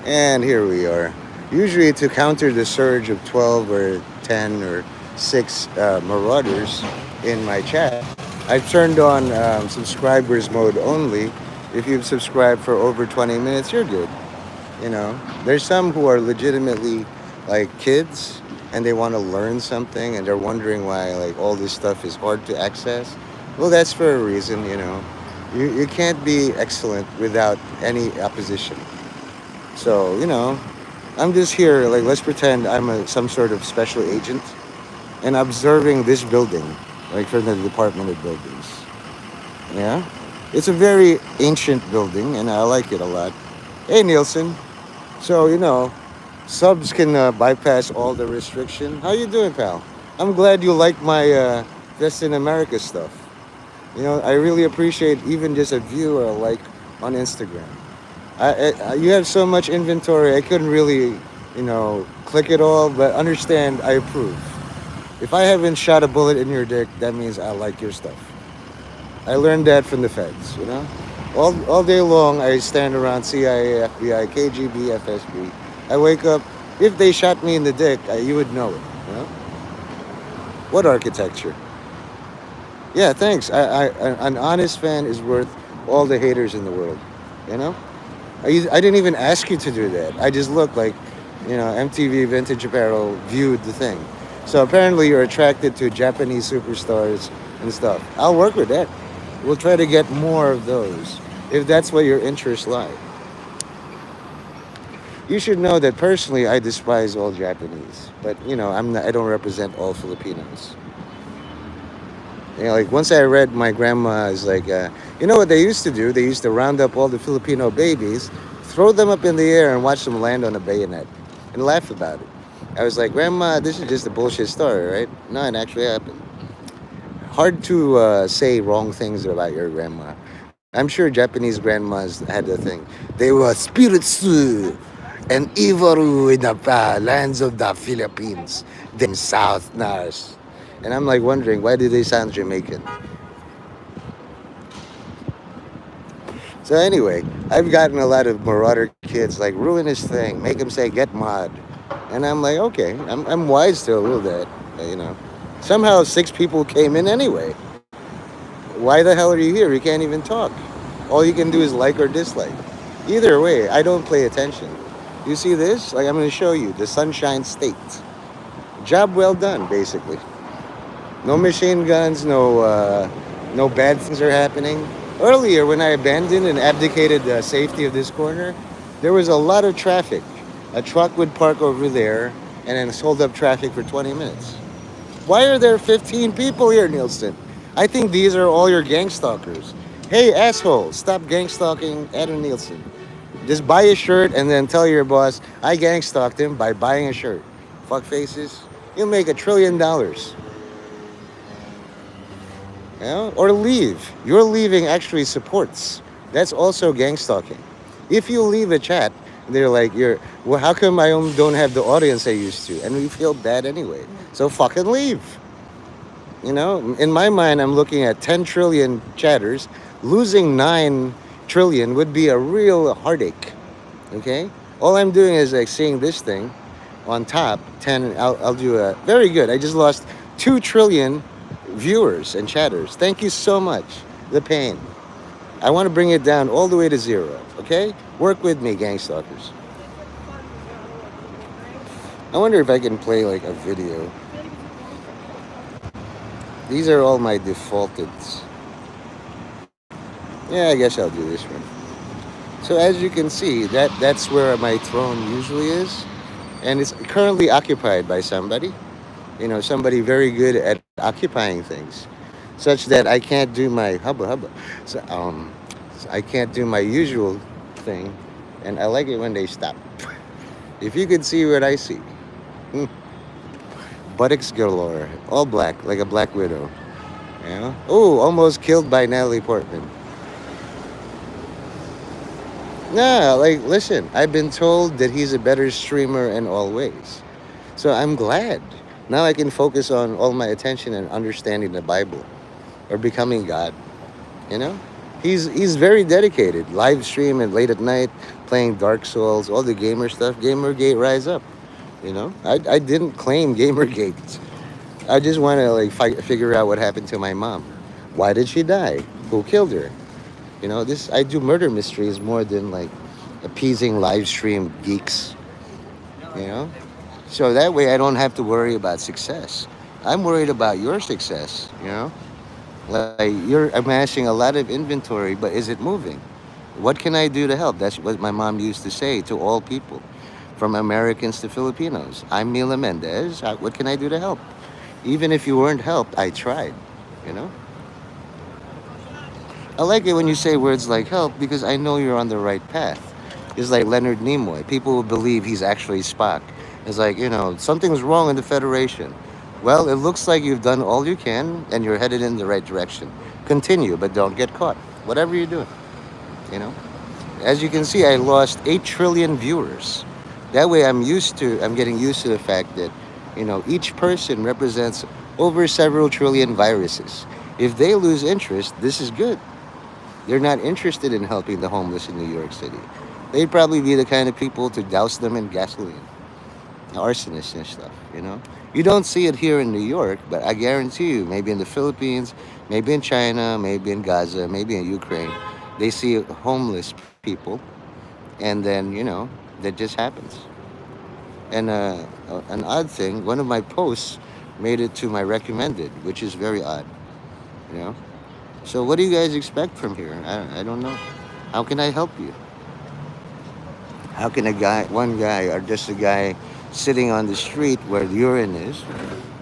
And here we are. Usually, to counter the surge of 12 or 10 or 6 marauders in my chat, I've turned on subscribers mode only. If you've subscribed for over 20 minutes, you're good. You know, there's some who are legitimately like kids and they want to learn something and they're wondering why like all this stuff is hard to access. Well, that's for a reason, you know. You can't be excellent without any opposition. So, you know, I'm just here, like, let's pretend I'm some sort of special agent and observing this building, like from the Department of Buildings. Yeah? It's a very ancient building and I like it a lot. Hey, Nielsen. So, you know, subs can bypass all the restriction. How you doing, pal? I'm glad you like my Best in America stuff. You know, I really appreciate even just a view or a like on Instagram. You have so much inventory. I couldn't really, you know, click it all, but understand I approve. If I haven't shot a bullet in your dick, that means I like your stuff. I learned that from the feds, you know? All day long, I stand around CIA, FBI, KGB, FSB. I wake up. If they shot me in the dick, you would know it, you know? What architecture? Yeah, thanks. An honest fan is worth all the haters in the world, you know? I didn't even ask you to do that. I just looked like, you know, MTV Vintage Apparel viewed the thing. So apparently you're attracted to Japanese superstars and stuff. I'll work with that. We'll try to get more of those if that's where your interests lie. You should know that personally I despise all Japanese, but you know I don't represent all Filipinos. You know, like once I read my grandma's like, you know what they used to do? They used to round up all the Filipino babies, throw them up in the air, and watch them land on a bayonet, and laugh about it. I was like, Grandma, this is just a bullshit story, right? No, it actually happened. Hard to say wrong things about your grandma. I'm sure Japanese grandmas had the thing. They were spirits and evil in the lands of the Philippines, them Southerners. And I'm like wondering, why do they sound Jamaican? So anyway, I've gotten a lot of marauder kids like ruin his thing, make him say get mod, and I'm like, okay, I'm wise to a little bit, you know. Somehow 6 people came in anyway. Why the hell are you here? You can't even talk. All you can do is like or dislike. Either way, I don't pay attention. You see this? Like I'm going to show you the Sunshine State. Job well done, basically. No machine guns, no bad things are happening. Earlier, when I abandoned and abdicated the safety of this corner, there was a lot of traffic. A truck would park over there and then hold up traffic for 20 minutes. Why are there 15 people here, Nielsen? I think these are all your gang stalkers. Hey, asshole, stop gang stalking Adam Nielsen. Just buy a shirt and then tell your boss, I gang stalked him by buying a shirt. Fuck faces. You'll make $1 trillion. You know? Or leave. Your leaving actually supports. That's also gang stalking. If you leave a chat, they're like, well, how come I don't have the audience I used to? And we feel bad anyway. So fucking leave. You know, in my mind, I'm looking at 10 trillion chatters. Losing 9 trillion would be a real heartache. Okay? All I'm doing is like seeing this thing on top, 10, I'll do a, very good. I just lost 2 trillion viewers and chatters. Thank you so much. The pain. I want to bring it down all the way to 0. Okay? Work with me, gang stalkers. I wonder if I can play like a video. These are all my defaulteds. Yeah, I guess I'll do this one. So as you can see, that's where my throne usually is. And it's currently occupied by somebody. You know, somebody very good at occupying things. Such that I can't do my hubba hubba. So I can't do my usual thing. And I like it when they stop. If you could see what I see. Buttocks galore. All black, like a black widow. You know? Oh, almost killed by Natalie Portman. Nah, like, listen, I've been told that he's a better streamer in all ways. So I'm glad. Now I can focus on all my attention and understanding the Bible or becoming God, you know? He's very dedicated. Live stream and late at night playing Dark Souls, all the gamer stuff. Gamergate rise up. I didn't claim Gamergate. I just want to like figure out what happened to my mom. Why did she die? Who killed her? This I do murder mysteries more than like appeasing live stream geeks. You know, so that way I don't have to worry about success. I'm worried about your success. Like you're amassing a lot of inventory, but is it moving? What can I do to help? That's what my mom used to say to all people, from Americans to Filipinos. I'm Mila Mendez. What can I do to help? Even if you weren't helped, I tried. You know. I like it when you say words like help because I know you're on the right path. It's like Leonard Nimoy. People will believe he's actually Spock. It's like, something's wrong in the Federation. Well, it looks like you've done all you can and you're headed in the right direction. Continue, but don't get caught. Whatever you're doing, you know? As you can see, I lost 8 trillion viewers. That way I'm getting used to the fact that, each person represents over several trillion viruses. If they lose interest, this is good. They're not interested in helping the homeless in New York City. They'd probably be the kind of people to douse them in gasoline, arsonists and stuff. You don't see it here in New York, but I guarantee you, maybe in the Philippines, maybe in China, maybe in Gaza, maybe in Ukraine, they see homeless people, and then, that just happens. And an odd thing, one of my posts made it to my recommended, which is very odd, you know? So what do you guys expect from here? I don't know. How can I help you? How can one guy, or just a guy sitting on the street where the urine is?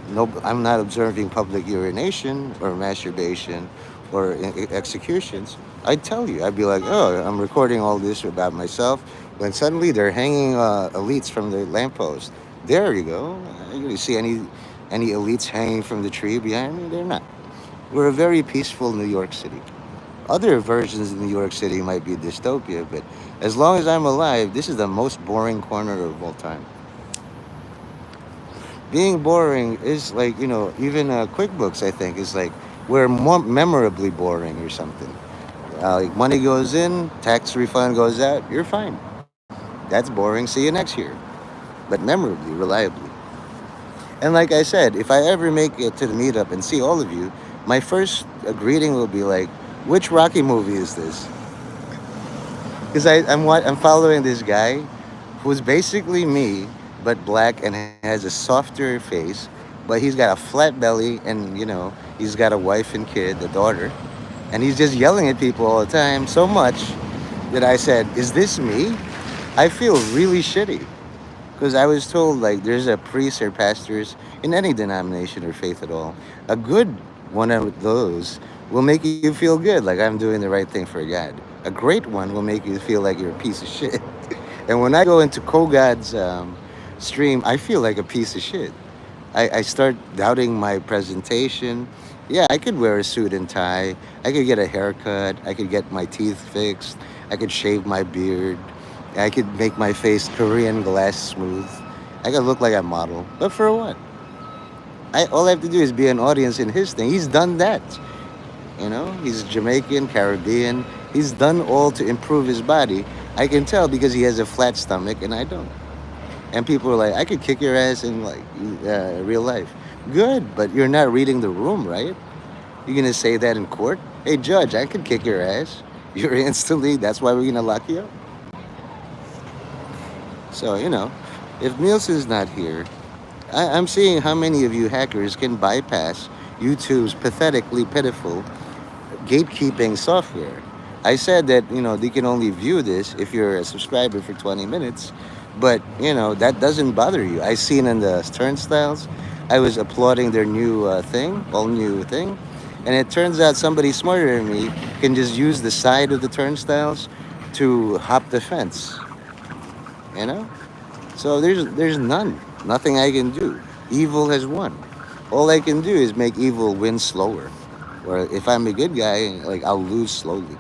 No, I'm not observing public urination or masturbation or executions. I'd tell you. I'd be like, oh, I'm recording all this about myself. When suddenly they're hanging elites from the lamppost. There you go. You see any elites hanging from the tree behind me? They're not. We're a very peaceful New York City. Other versions of New York City might be dystopia, but as long as I'm alive, this is the most boring corner of all time. Being boring is like, even QuickBooks, I think, is like we're more memorably boring or something. Like money goes in, tax refund goes out, you're fine. That's boring. See you next year. But memorably, reliably. And like I said, if I ever make it to the meetup and see all of you, my first greeting will be like, which Rocky movie is this? Because I'm following this guy who's basically me, but black and has a softer face, but he's got a flat belly and, he's got a wife and kid, a daughter. And he's just yelling at people all the time so much that I said, is this me? I feel really shitty. Because I was told, like, there's a priest or pastors in any denomination or faith at all. A good one of those will make you feel good, like I'm doing the right thing for God. A great one will make you feel like you're a piece of shit. And when I go into Kogad's stream, I feel like a piece of shit. I start doubting my presentation. Yeah, I could wear a suit and tie. I could get a haircut. I could get my teeth fixed. I could shave my beard. I could make my face Korean glass smooth. I could look like a model. But for what? All I have to do is be an audience in his thing. He's done that. He's Jamaican, Caribbean. He's done all to improve his body. I can tell because he has a flat stomach and I don't. And people are like, I could kick your ass in like real life. Good, but you're not reading the room, right? You're gonna say that in court? Hey, judge, I could kick your ass. You're instantly. That's why we're gonna lock you up. So if Nielsen's not here, I'm seeing how many of you hackers can bypass YouTube's pathetically pitiful gatekeeping software. I said that, they can only view this if you're a subscriber for 20 minutes, but, that doesn't bother you. I seen in the turnstiles, I was applauding their new all new thing, and it turns out somebody smarter than me can just use the side of the turnstiles to hop the fence, you know? So there's nothing I can do. Evil has won. All I can do is make evil win slower. Or if I'm a good guy, like I'll lose slowly.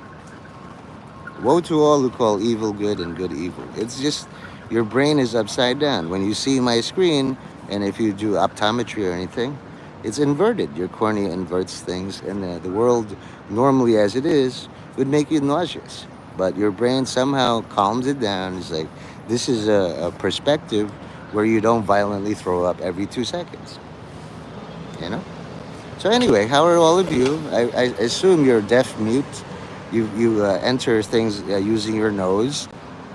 Woe to all who call evil good and good evil. It's just your brain is upside down. When you see my screen, and if you do optometry or anything, it's inverted. Your cornea inverts things, and the world normally as it is would make you nauseous. But your brain somehow calms it down. It's like, this is a perspective where you don't violently throw up every 2 seconds, you know? So anyway, how are all of you? I assume you're deaf mute. You enter things using your nose,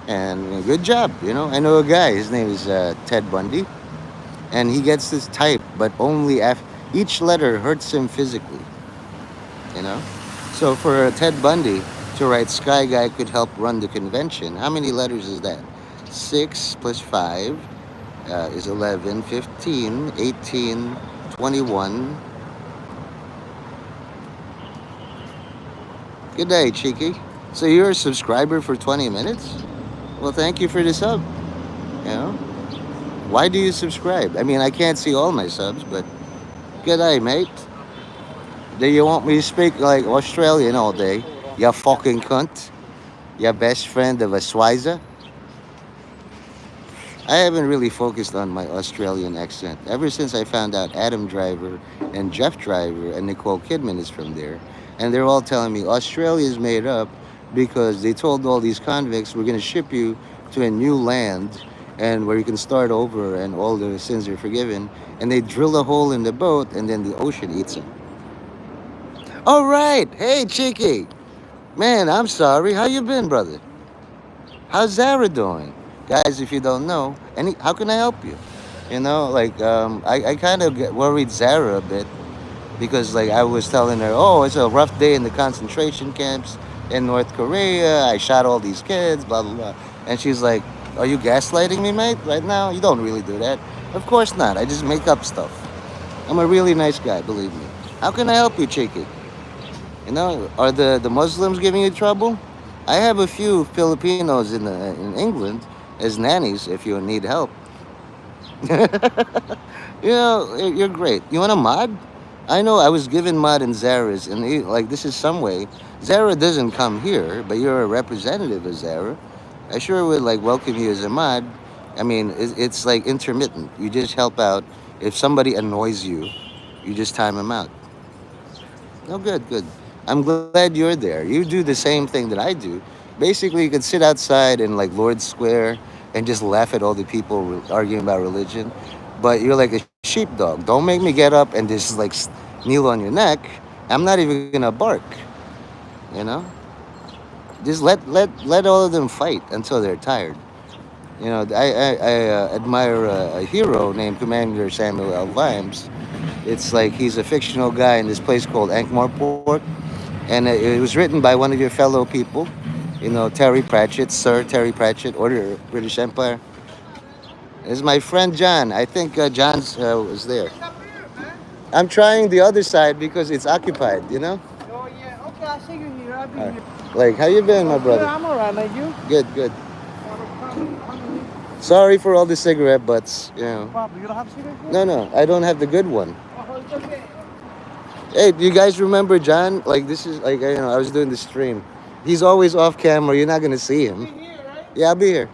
and good job. I know a guy. His name is Ted Bundy, and he gets this type, but only each letter hurts him physically. You know, so for Ted Bundy to write "Sky Guy could help run the convention," how many letters is that? 6 plus 5 is 11, 15, 18, 21. Good day, Cheeky. So you're a subscriber for 20 minutes? Well, thank you for the sub. You know, why do you subscribe? I mean, I can't see all my subs, but good day, mate. Do you want me to speak like Australian all day? You fucking cunt. Your best friend of a Schweizer? I haven't really focused on my Australian accent ever since I found out Adam Driver and Jeff Driver and Nicole Kidman is from there. And they're all telling me Australia is made up because they told all these convicts, we're going to ship you to a new land and where you can start over and all the sins are forgiven. And they drill a hole in the boat and then the ocean eats them. All right. Hey, Cheeky. Man, I'm sorry. How you been, brother? How's Zara doing? Guys, if you don't know, how can I help you? I kind of get worried Zara a bit because like I was telling her, oh, it's a rough day in the concentration camps in North Korea. I shot all these kids, blah, blah, blah. And she's like, are you gaslighting me, mate, right now? You don't really do that. Of course not. I just make up stuff. I'm a really nice guy, believe me. How can I help you, Cheeky? Are the Muslims giving you trouble? I have a few Filipinos in England as nannies if you need help. You're great. You want a mod? I know I was given mod in Zara's, and like this is some way. Zara doesn't come here, but you're a representative of Zara. I sure would like welcome you as a mod. I mean, it's like intermittent. You just help out. If somebody annoys you, you just time them out. Oh, good, good. I'm glad you're there. You do the same thing that I do. Basically, you could sit outside in like Lord Square and just laugh at all the people arguing about religion. But you're like a sheepdog. Don't make me get up and just like kneel on your neck. I'm not even gonna bark. You know, just let all of them fight until they're tired. I admire a hero named Commander Samuel L. Vimes. It's like he's a fictional guy in this place called Ankh-Morpork, and it was written by one of your fellow people, Terry Pratchett, Sir Terry Pratchett, Order British Empire. This is my friend John. I think John's was there. I'm trying the other side because it's occupied. Oh yeah, okay, I see you here. I'll be All right. here. Like, how you been, my Yeah, brother? I'm alright, like you. Good, good. No Sorry for all the cigarette butts. problem. You don't have cigarettes? No, no, I don't have the good one. Oh, it's okay. Hey, do you guys remember John? Like, this is like, I was doing the stream. He's always off camera. You're not gonna see Be him. here, right? Yeah, I'll be here.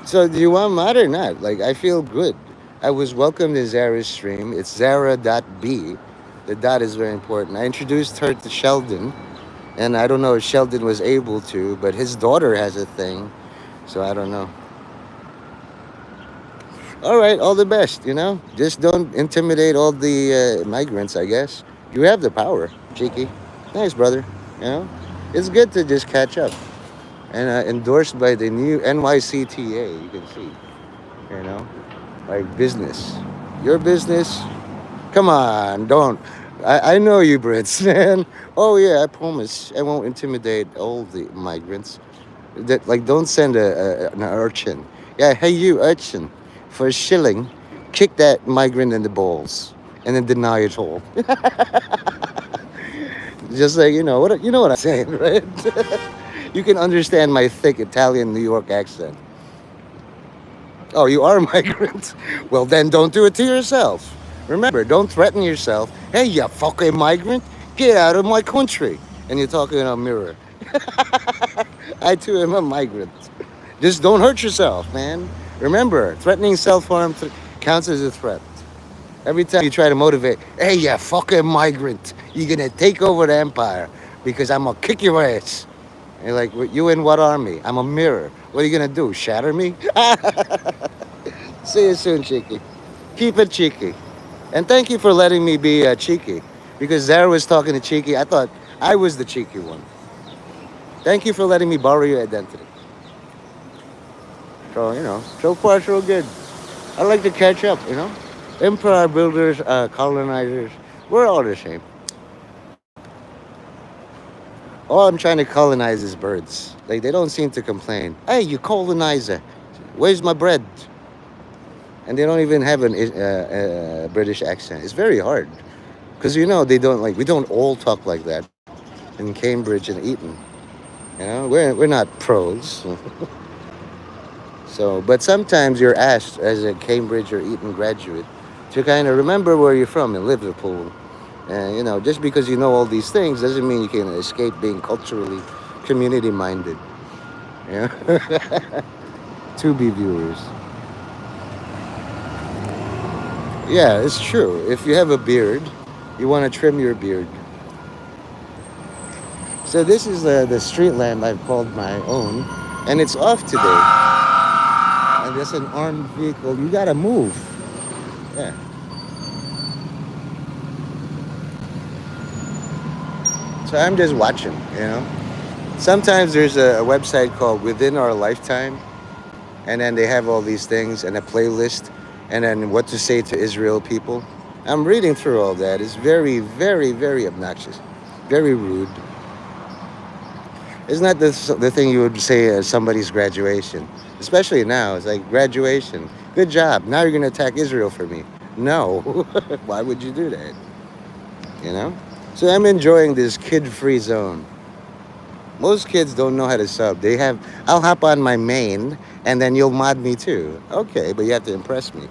So, do you want mod or not? Like, I feel good. I was welcomed in Zara's stream. It's Zara.b. The dot is very important. I introduced her to Sheldon, and I don't know if Sheldon was able to, but his daughter has a thing, so I don't know. All right, all the best. Just don't intimidate all the migrants, I guess. You have the power, Cheeky. Thanks, brother. You know, it's good to just catch up. And endorsed by the new NYCTA, you can see. You know, like business. Your business. Come on, don't. I know you, Brits, man. Oh yeah, I promise I won't intimidate all the migrants. That like, don't send an urchin. Yeah, hey you urchin, for a shilling, kick that migrant in the balls and then deny it all. Just like you know what I'm saying, right? You can understand my thick Italian New York accent. Oh, you are a migrant? Well, then don't do it to yourself. Remember, don't threaten yourself. Hey, you fucking migrant, get out of my country. And you're talking in a mirror. I too am a migrant. Just don't hurt yourself, man. Remember, threatening self-harm counts as a threat. Every time you try to motivate, hey, you fucking migrant, you're gonna take over the empire. because I'm gonna kick your ass. And you're like, you in what army? I'm a mirror. What are you gonna do? Shatter me? See you soon, Cheeky. Keep it cheeky. And thank you for letting me be cheeky. Because Zara was talking to Cheeky. I thought I was the cheeky one. Thank you for letting me borrow your identity. So, so far so good. I like to catch up, Empire builders, colonizers, we're all the same. All I'm trying to colonize is birds. Like, they don't seem to complain. Hey, you colonizer, where's my bread? And they don't even have a British accent. It's very hard. Because, they don't, like, we don't all talk like that in Cambridge and Eton. We're not pros. So, but sometimes you're asked as a Cambridge or Eton graduate to kind of remember where you're from in Liverpool. And, just because you know all these things doesn't mean you can escape being culturally community minded. Yeah. To be viewers. Yeah, it's true. If you have a beard, you want to trim your beard. So this is the street lamp I've called my own, and it's off today. And there's an armed vehicle. You gotta move. Yeah. So I'm just watching. Sometimes there's a website called Within Our Lifetime, and then they have all these things and a playlist, and then what to say to Israel people. I'm reading through all that. It's very, very, very obnoxious, very rude. It's not the thing you would say at somebody's graduation, especially now. It's like, graduation, good job. Now you're going to attack Israel for me. No. Why would you do that? So I'm enjoying this kid-free zone. Most kids don't know how to sub. I'll hop on my main, and then you'll mod me too. Okay, but you have to impress me.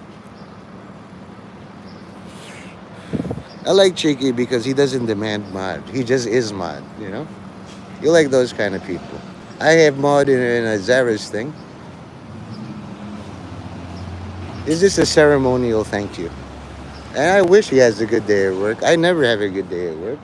I like Cheeky because he doesn't demand mod. He just is mod, You like those kind of people. I have mod in a Zara's thing. It's just a ceremonial thank you. And I wish he has a good day at work. I never have a good day at work.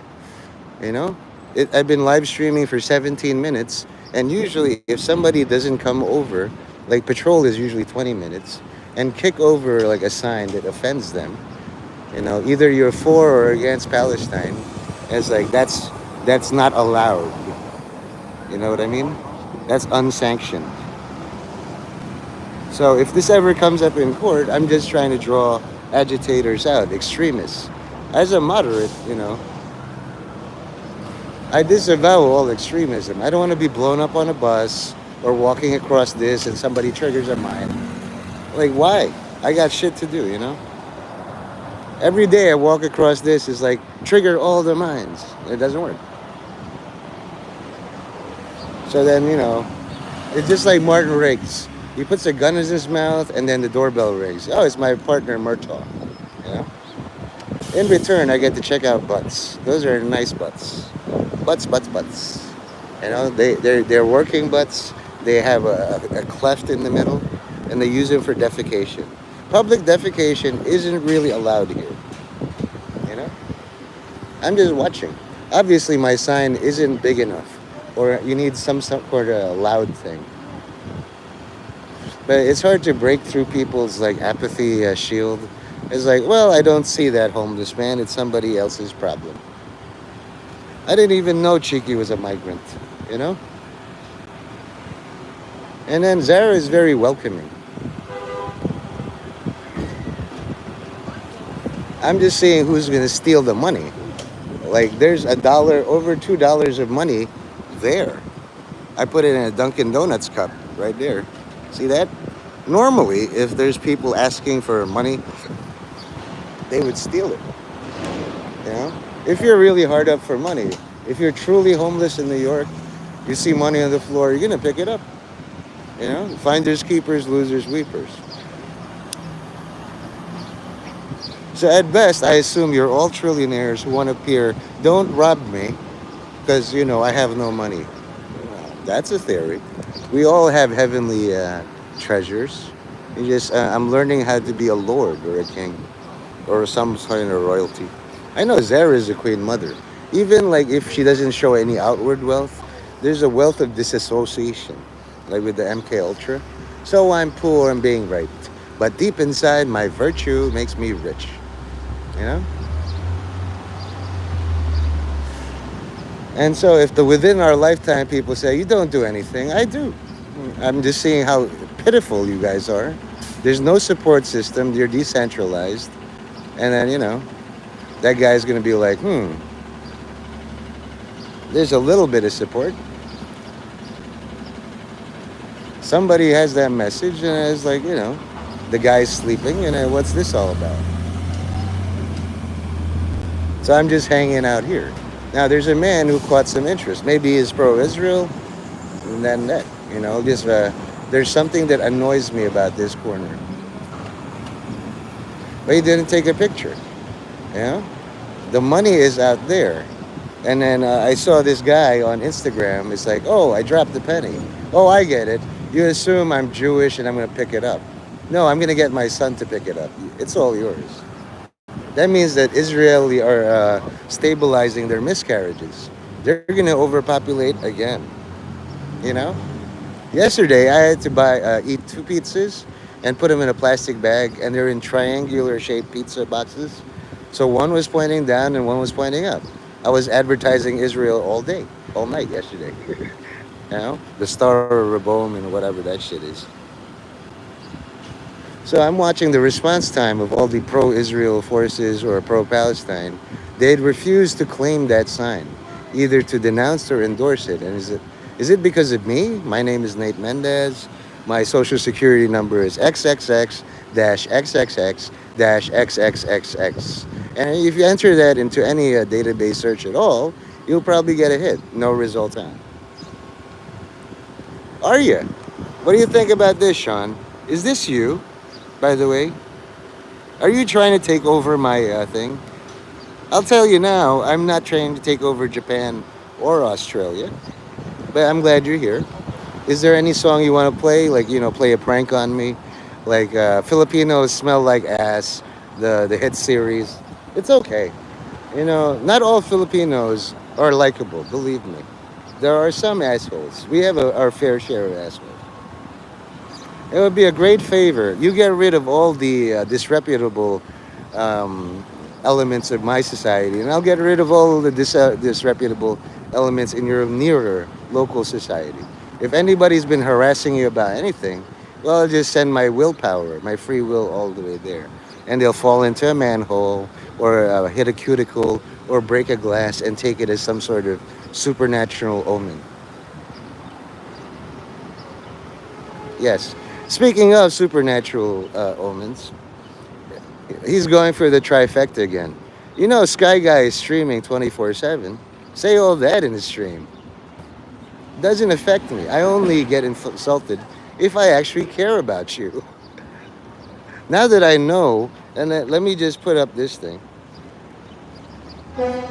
I've been live streaming for 17 minutes. And usually if somebody doesn't come over, like patrol is usually 20 minutes, and kick over like a sign that offends them, either you're for or against Palestine, it's like that's not allowed. You know what I mean? That's unsanctioned. So if this ever comes up in court, I'm just trying to draw agitators out, extremists. As a moderate, I disavow all extremism. I don't want to be blown up on a bus or walking across this and somebody triggers a mine. Like, why? I got shit to do, Every day I walk across this is like, trigger all the mines. It doesn't work. So then, it's just like Martin Riggs. He puts a gun in his mouth and then the doorbell rings. Oh, it's my partner, Murtaugh. In return, I get to check out butts. Those are nice butts. Butts. They're working butts. They have a cleft in the middle, and they use them for defecation. Public defecation isn't really allowed here. I'm just watching. Obviously, my sign isn't big enough, or you need some sort of loud thing. But it's hard to break through people's apathy shield. It's like, well, I don't see that homeless man. It's somebody else's problem. I didn't even know Cheeky was a migrant, And then Zara is very welcoming. I'm just saying who's going to steal the money. Like, there's over $2 of money there. I put it in a Dunkin' Donuts cup right there. See that? Normally, if there's people asking for money, they would steal it. If you're really hard up for money, if you're truly homeless in New York, you see money on the floor, you're going to pick it up. Finders, keepers, losers, weepers. So at best, I assume you're all trillionaires who want to appear, don't rob me, because, I have no money. That's a theory. We all have heavenly treasures. I'm learning how to be a lord or a king or some kind of royalty. I know Zara is a queen mother. Even like if she doesn't show any outward wealth, there's a wealth of disassociation, like with the MK Ultra. So I'm poor and being raped, but deep inside, my virtue makes me rich. You know. And so if the within our lifetime people say you don't do anything, I do. I'm just seeing how pitiful you guys are. There's no support system. You're decentralized, and then that guy's gonna be like, there's a little bit of support. Somebody has that message, and it's like, the guy's sleeping, and what's this all about? So I'm just hanging out here. Now there's a man who caught some interest. Maybe he's pro-Israel, and then that, just there's something that annoys me about this corner. But he didn't take a picture. You know, the money is out there. And then I saw this guy on Instagram. It's like, oh, I dropped the penny. Oh, I get it. You assume I'm Jewish and I'm going to pick it up. No, I'm going to get my son to pick it up. It's all yours. That means that Israeli are stabilizing their miscarriages. They're going to overpopulate again. You know? Yesterday, I had to eat 2 pizzas and put them in a plastic bag, and they're in triangular shaped pizza boxes. So one was pointing down and one was pointing up. I was advertising Israel all day, all night yesterday. The Star of Rehoboam and whatever that shit is. So I'm watching the response time of all the pro-Israel forces or pro-Palestine. They'd refuse to claim that sign, either to denounce or endorse it. And is it because of me? My name is Nate Mendez. My social security number is XXX-XXX-XXXX. And if you enter that into any database search at all, you'll probably get a hit. No result on. Are you? What do you think about this, Sean? Is this you, by the way? Are you trying to take over my thing? I'll tell you now, I'm not trying to take over Japan or Australia, but I'm glad you're here. Is there any song you want to play? Like, play a prank on me? Like Filipinos Smell Like Ass, the hit series. It's okay. Not all Filipinos are likable, believe me. There are some assholes. We have our fair share of assholes. It would be a great favor. You get rid of all the disreputable elements of my society, and I'll get rid of all the disreputable elements in your nearer local society. If anybody's been harassing you about anything, well, I'll just send my willpower, my free will, all the way there. And they'll fall into a manhole or hit a cuticle or break a glass and take it as some sort of supernatural omen. Yes. Speaking of supernatural omens, he's going for the trifecta again. Sky Guy is streaming 24/7. Say all that in his stream. Doesn't affect me. I only get insulted if I actually care about you. Now that I know, and let me just put up this thing.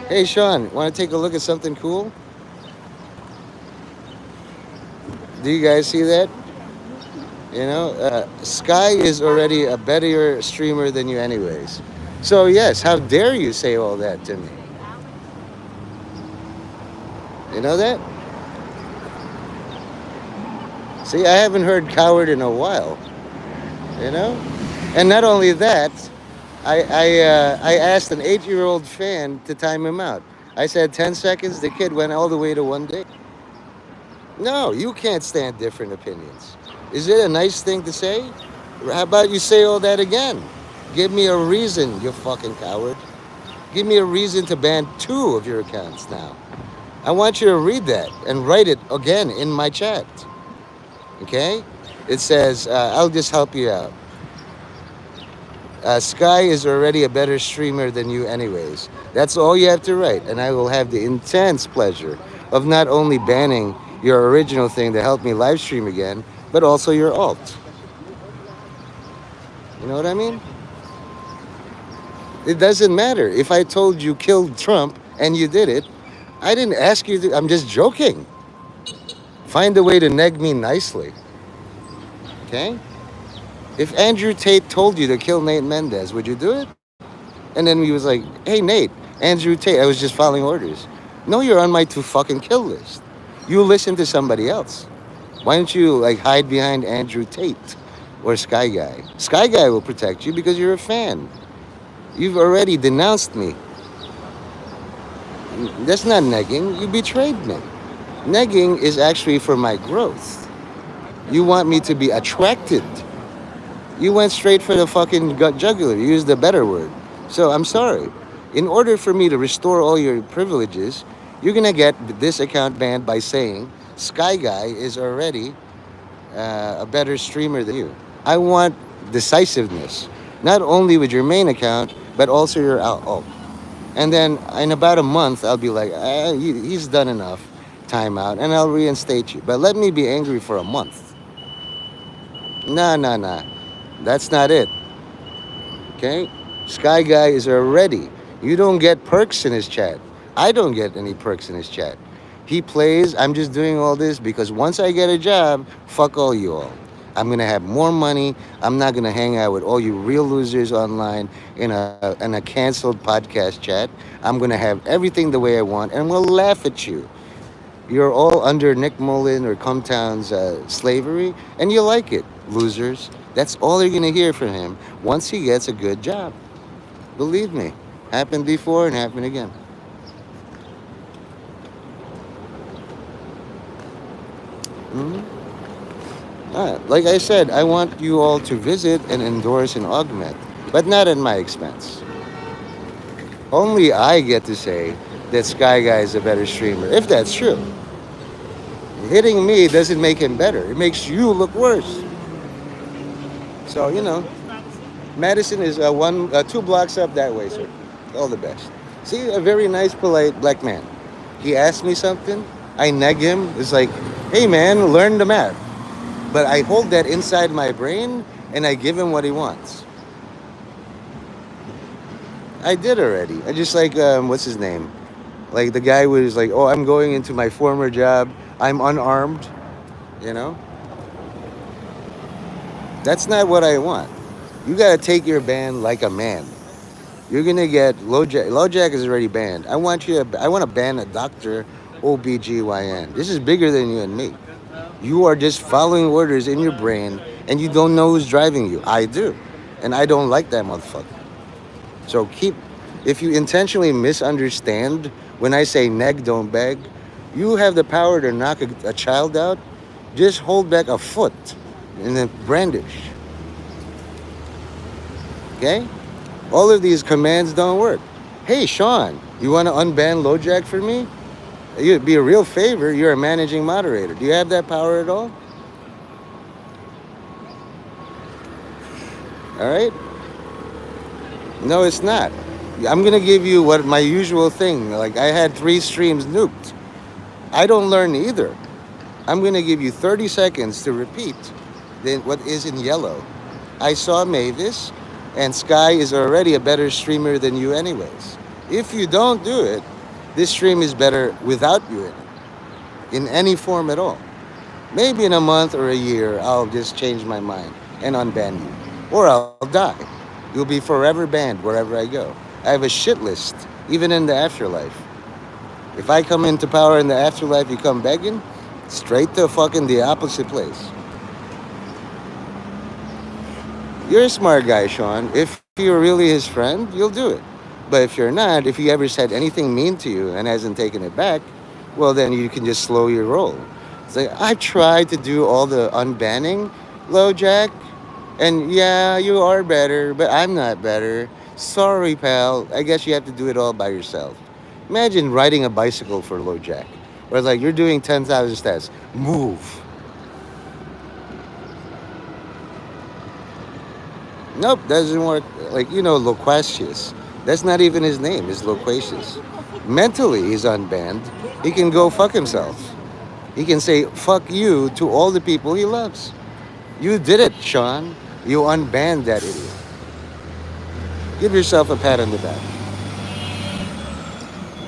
Hey, Sean, want to take a look at something cool? Do you guys see that? Sky is already a better streamer than you anyways. So yes, how dare you say all that to me? You know that? See, I haven't heard coward in a while. And not only that, I asked an 8-year-old fan to time him out. I said 10 seconds. The kid went all the way to 1 day. No, you can't stand different opinions. Is it a nice thing to say? How about you say all that again? Give me a reason, you fucking coward. Give me a reason to ban 2 of your accounts now. I want you to read that and write it again in my chat. Okay? It says, I'll just help you out. Sky is already a better streamer than you anyways. That's all you have to write. And I will have the intense pleasure of not only banning your original thing to help me live stream again, but also your alt. You know what I mean? It doesn't matter. If I told you killed Trump and you did it, I didn't ask you to. I'm just joking. Find a way to neg me nicely. Okay? If Andrew Tate told you to kill Nate Mendez, would you do it? And then he was like, hey, Nate, Andrew Tate, I was just following orders. No, you're on my to fucking kill list. You listen to somebody else. Why don't you like hide behind Andrew Tate or Sky Guy? Sky Guy will protect you because you're a fan. You've already denounced me. That's not negging. You betrayed me. Negging is actually for my growth. You want me to be attracted. You went straight for the fucking gut jugular. You used the better word. So I'm sorry. In order for me to restore all your privileges, you're gonna get this account banned by saying Sky Guy is already a better streamer than you. I want decisiveness, not only with your main account, but also your alt. And then in about a month, I'll be like, he's done enough. Time out, and I'll reinstate you. But let me be angry for a month. Nah, nah, nah. That's not it. Okay? Sky Guy is already. You don't get perks in his chat. I don't get any perks in his chat. He plays. I'm just doing all this because once I get a job, fuck all you all. I'm gonna have more money. I'm not gonna hang out with all you real losers online in a canceled podcast chat. I'm gonna have everything the way I want, and we'll laugh at you. You're all under Nick Mullen or Comtown's slavery, and you like it, losers. That's all you're gonna hear from him once he gets a good job. Believe me, happened before and happened again. Mhm. Like I said, I want you all to visit and endorse and augment, but not at my expense. Only I get to say that Sky Guy is a better streamer, if that's true. Hitting me doesn't make him better. It makes you look worse. So, Madison is two blocks up that way, sir. All the best. See, a very nice, polite black man. He asked me something. I neg him. It's like, hey man, learn the math. But I hold that inside my brain and I give him what he wants. I did already. I just like, what's his name? Like the guy was like, oh, I'm going into my former job. I'm unarmed. You know? That's not what I want. You got to take your ban like a man. You're going to get LoJack. LoJack is already banned. I want to ban a doctor OBGYN. This is bigger than you and me. You are just following orders in your brain and you don't know who's driving you. I do. And I don't like that motherfucker. So if you intentionally misunderstand when I say neg, don't beg, you have the power to knock a child out. Just hold back a foot and then brandish. Okay? All of these commands don't work. Hey, Sean, you want to unban LoJack for me? It'd be a real favor. You're a managing moderator. Do you have that power at all? All right? No, it's not. I'm going to give you what my usual thing. Like I had 3 streams nuked. I don't learn either. I'm going to give you 30 seconds to repeat what is in yellow. I saw Mavis, and Sky is already a better streamer than you anyways. If you don't do it, this stream is better without you in any form at all. Maybe in a month or a year, I'll just change my mind and unban you. Or I'll die. You'll be forever banned wherever I go. I have a shit list, even in the afterlife. If I come into power in the afterlife, you come begging, straight to fucking the opposite place. You're a smart guy, Sean. If you're really his friend, you'll do it. But if you're not, if he ever said anything mean to you and hasn't taken it back, well, then you can just slow your roll. It's like, I tried to do all the unbanning, LoJack, and yeah, you are better, but I'm not better. Sorry, pal. I guess you have to do it all by yourself. Imagine riding a bicycle for LoJack. Where it's like, you're doing 10,000 steps. Move. Nope, doesn't work. Like, Loquacious. That's not even his name. It's Loquacious. Mentally, he's unbanned. He can go fuck himself. He can say, fuck you to all the people he loves. You did it, Sean. You unbanned that idiot. Give yourself a pat on the back.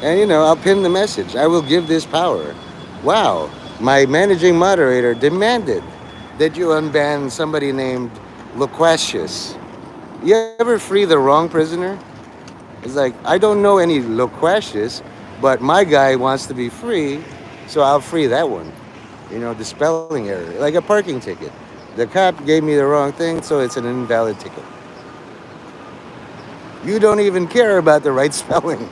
And, I'll pin the message. I will give this power. Wow, my managing moderator demanded that you unban somebody named Loquacious. You ever free the wrong prisoner? It's like, I don't know any loquacious, but my guy wants to be free, so I'll free that one. The spelling error, like a parking ticket. The cop gave me the wrong thing, so it's an invalid ticket. You don't even care about the right spelling.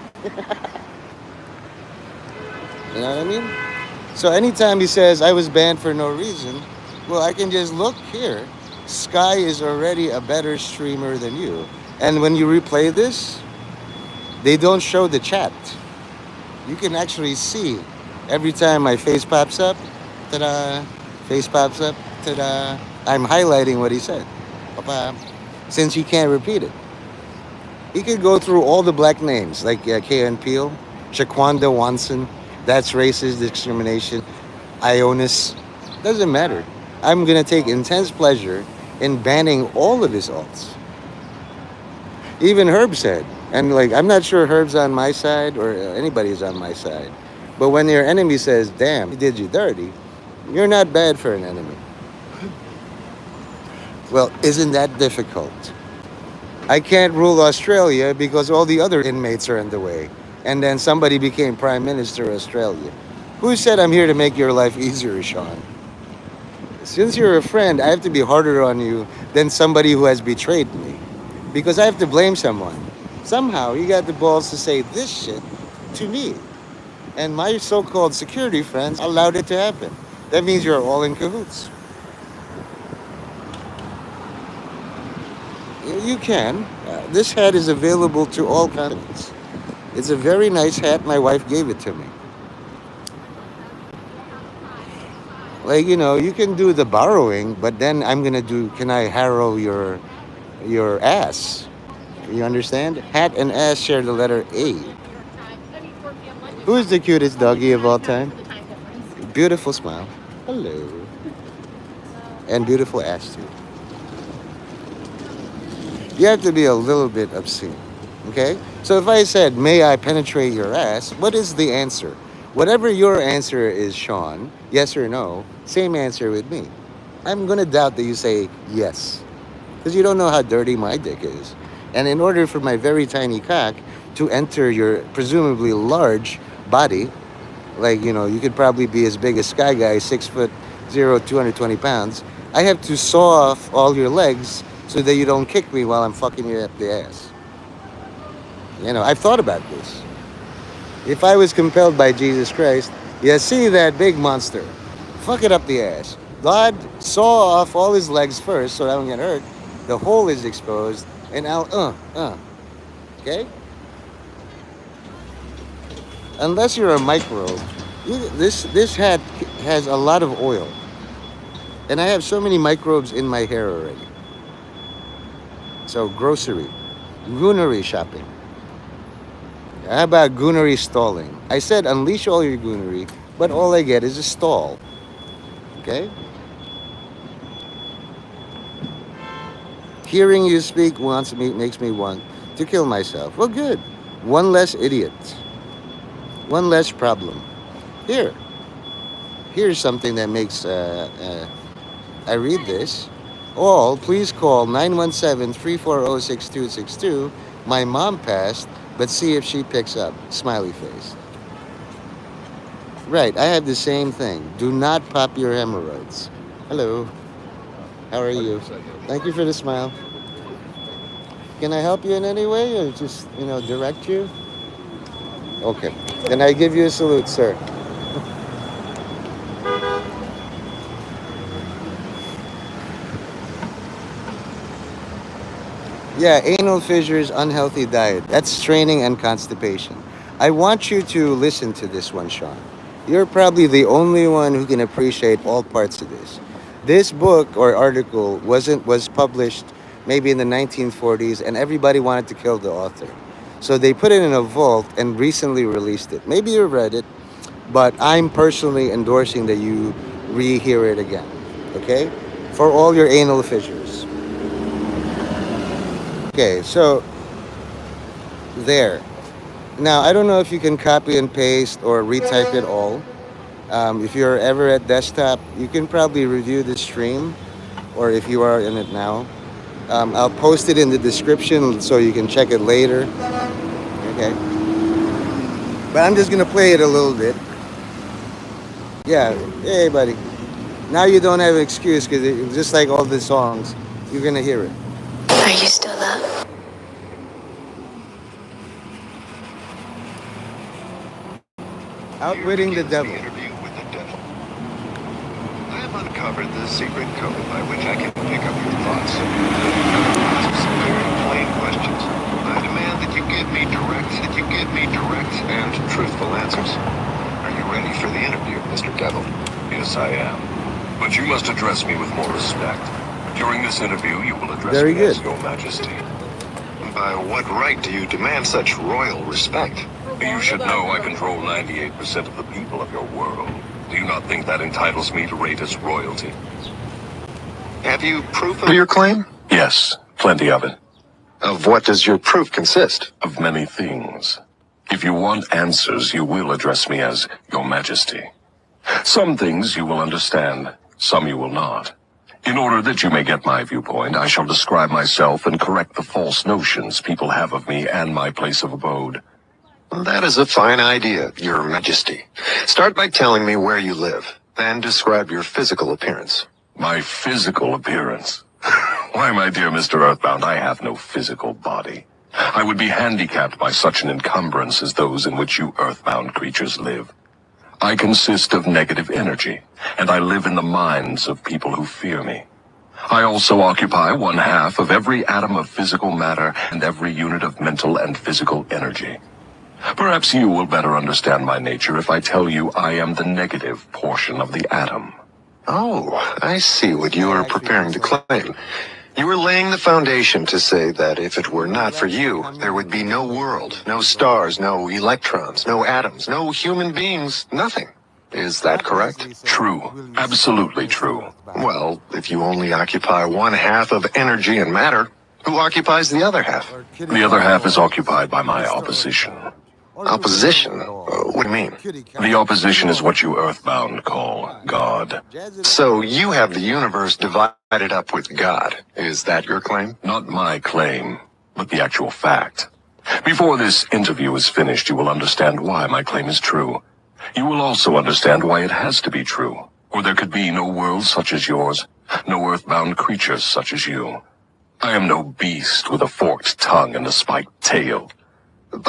You know what I mean? So anytime he says I was banned for no reason, well, I can just look here. Sky is already a better streamer than you. And when you replay this, they don't show the chat. You can actually see every time my face pops up, ta-da, face pops up, ta-da. I'm highlighting what he said. Pa-pa. Since he can't repeat it. He could go through all the black names like K.N. Peele, Shaquanda Wanson, that's racist discrimination, Ionis. Doesn't matter. I'm gonna take intense pleasure in banning all of his alts. Even Herb said, and like I'm not sure Herb's on my side or anybody's on my side, but when your enemy says, "Damn, he did you dirty," you're not bad for an enemy. Well, isn't that difficult? I can't rule Australia because all the other inmates are in the way. And then somebody became Prime Minister of Australia. Who said I'm here to make your life easier, Sean? Since you're a friend, I have to be harder on you than somebody who has betrayed me. Because I have to blame someone. Somehow you got the balls to say this shit to me. And my so-called security friends allowed it to happen. That means you're all in cahoots. You can. This hat is available to all continents. It's a very nice hat. My wife gave it to me. Like, you can do the borrowing, but then I'm gonna do. Can I harrow your ass? You understand? Hat and ass share the letter A. Who is the cutest doggy of all time? Beautiful smile. Hello. And beautiful ass too. You have to be a little bit obscene. Okay? So if I said, may I penetrate your ass, what is the answer? Whatever your answer is, Sean, yes or no, same answer with me. I'm going to doubt that you say yes. Because you don't know how dirty my dick is. And in order for my very tiny cock to enter your presumably large body, like, you could probably be as big as Sky Guy, 6'0", 220 pounds, I have to saw off all your legs so that you don't kick me while I'm fucking you up the ass. I've thought about this. If I was compelled by Jesus Christ, you see that big monster, fuck it up the ass. God saw off all his legs first so I don't get hurt. The hole is exposed, and I'll, okay? Unless you're a microbe, this hat has a lot of oil. And I have so many microbes in my hair already. So goonery shopping. How about goonery stalling? I said unleash all your goonery, but all I get is a stall. Okay? Hearing you speak makes me want to kill myself. Well, good. One less idiot. One less problem. Here's something that makes, I read this. All, please call 917-340-6262. My mom passed, but see if she picks up. Smiley face. Right, I have the same thing. Do not pop your hemorrhoids. Hello. How are you? Thank you for the smile. Can I help you in any way or just, direct you? Okay. Can I give you a salute, sir? Yeah, anal fissures, unhealthy diet. That's straining and constipation. I want you to listen to this one, Sean. You're probably the only one who can appreciate all parts of this. This book or article was published maybe in the 1940s, and everybody wanted to kill the author. So they put it in a vault and recently released it. Maybe you read it, but I'm personally endorsing that you rehear it again. Okay? For all your anal fissures. Okay, so there. Now, I don't know if you can copy and paste or retype it all. If you're ever at desktop, you can probably review the stream, or if you are in it now. I'll post it in the description so you can check it later. Okay. But I'm just gonna play it a little bit. Yeah. Hey, buddy. Now you don't have an excuse because it's just like all the songs. You're gonna hear it. Are you still up? Outwitting the devil. Interview with the devil. I have uncovered the secret code by which I can pick up your thoughts. Ask some very plain questions. I demand that you give me direct and truthful answers. Are you ready for the interview, Mr. Devil? Yes, I am. But you must address me with more respect. During this interview, you will address Very me good. as Your Majesty. By what right do you demand such royal respect? You should know I control 98% of the people of your world. Do you not think that entitles me to rate as royalty? Have you proof of your claim? Yes, plenty of it. Of what does your proof consist? Of many things. If you want answers, you will address me as Your Majesty. Some things you will understand, some you will not. In order that you may get my viewpoint, I shall describe myself and correct the false notions people have of me and my place of abode. That is a fine idea, Your Majesty. Start by telling me where you live, then describe your physical appearance. My physical appearance? Why, my dear Mr. Earthbound, I have no physical body. I would be handicapped by such an encumbrance as those in which you Earthbound creatures live. I consist of negative energy, and I live in the minds of people who fear me. I also occupy 1/2 of every atom of physical matter and every unit of mental and physical energy. Perhaps you will better understand my nature if I tell you I am the negative portion of the atom. Oh, I see what you are preparing to claim. You are laying the foundation to say that if it were not for you, there would be no world, no stars, no electrons, no atoms, no human beings, nothing. Is that correct? True. Absolutely true. Well, if you only occupy 1/2 of energy and matter, who occupies the other half? The other half is occupied by my opposition. Opposition? What do you mean? The opposition is what you Earthbound call God. So you have the universe divided up with God. Is that your claim? Not my claim, but the actual fact. Before this interview is finished, you will understand why my claim is true. You will also understand why it has to be true, or there could be no world such as yours, no Earthbound creatures such as you. I am no beast with a forked tongue and a spiked tail.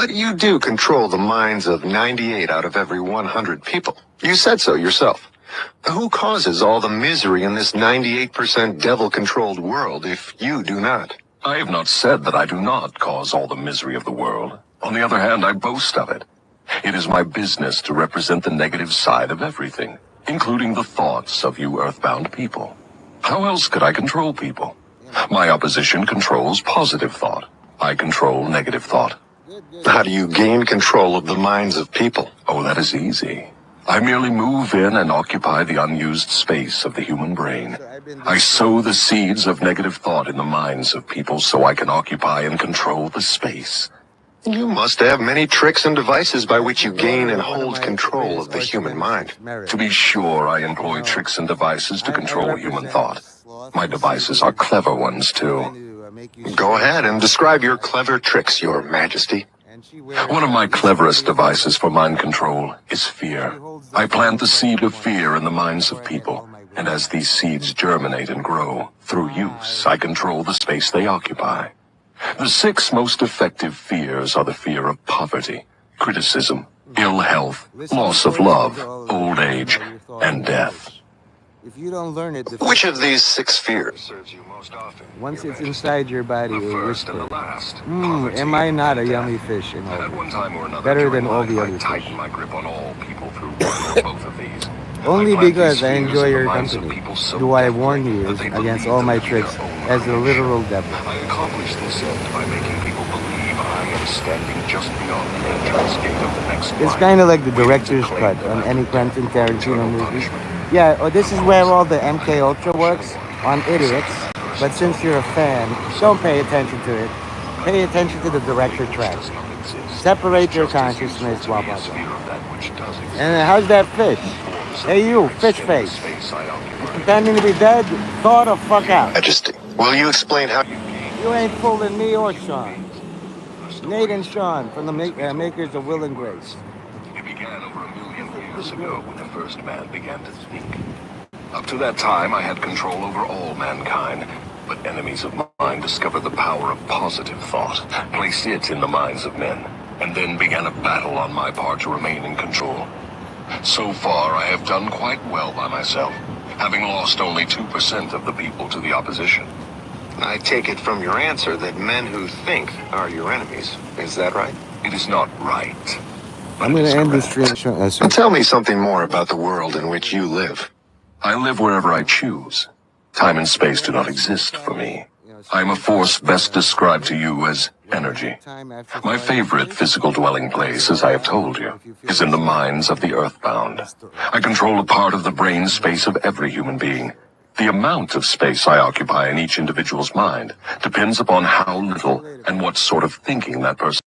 But you do control the minds of 98 out of every 100 people. You said so yourself. Who causes all the misery in this 98% devil-controlled world if you do not? I have not said that I do not cause all the misery of the world. On the other hand, I boast of it. It is my business to represent the negative side of everything, including the thoughts of you Earthbound people. How else could I control people? My opposition controls positive thought. I control negative thought. How do you gain control of the minds of people? Oh, that is easy. I merely move in and occupy the unused space of the human brain. I sow the seeds of negative thought in the minds of people so I can occupy and control the space. You must have many tricks and devices by which you gain and hold control of the human mind. To be sure, I employ tricks and devices to control human thought. My devices are clever ones, too. Go ahead and describe your clever tricks, Your Majesty. One of my cleverest devices for mind control is fear. I plant the seed of fear in the minds of people, and as these seeds germinate and grow, through use, I control the space they occupy. The 6 most effective fears are the fear of poverty, criticism, ill health, loss of love, old age, and death. If you don't learn it, Which of these 6 fears serves you most often? once it's inside your body, The it will first and whisper, the last. Poverty am I not a and yummy death. fish? And all At one this. time or another, Better during than all life, the I other tightened fish. my grip on all people through one or both of these. Only I plant because these I fears enjoy in the your minds of company people so do I deeply warn you that they against believe all them my to be tricks their own as the creation. literal devil. I accomplish this end by making people believe I am standing just beyond the entrance gate of the next It's life, kind of like the waiting to director's claim cut that on I any will Quentin for Tarantino eternal movie. punishment. Yeah, this is where all the MK Ultra works, on idiots. But since you're a fan, don't pay attention to it. Pay attention to the director track. Separate your consciousness, blah, blah, blah. And how's that fish? Hey, you, fish face. Pretending to be dead? Thaw the fuck out. Majesty, will you explain how You ain't fooling me or Sean. story. Nate and Sean from the makers of Will and Grace. It began over 1 million years ago when the first man began to think. Up to that time, I had control over all mankind, but enemies of mine discovered the power of positive thought, placed it in the minds of men, and then began a battle on my part to remain in control. So far, I have done quite well by myself, having lost only 2% of the people to the opposition. I take it from your answer that men who think are your enemies. Is that right? It is not right. but I'm it going is to end correct. this stream. Now tell me something more about the world in which you live. I live wherever I choose. Time and space do not exist for me. I am a force best described to you as energy. My favorite physical dwelling place, as I have told you, is in the minds of the earthbound. I control a part of the brain space of every human being. The amount of space I occupy in each individual's mind depends upon how little and what sort of thinking that person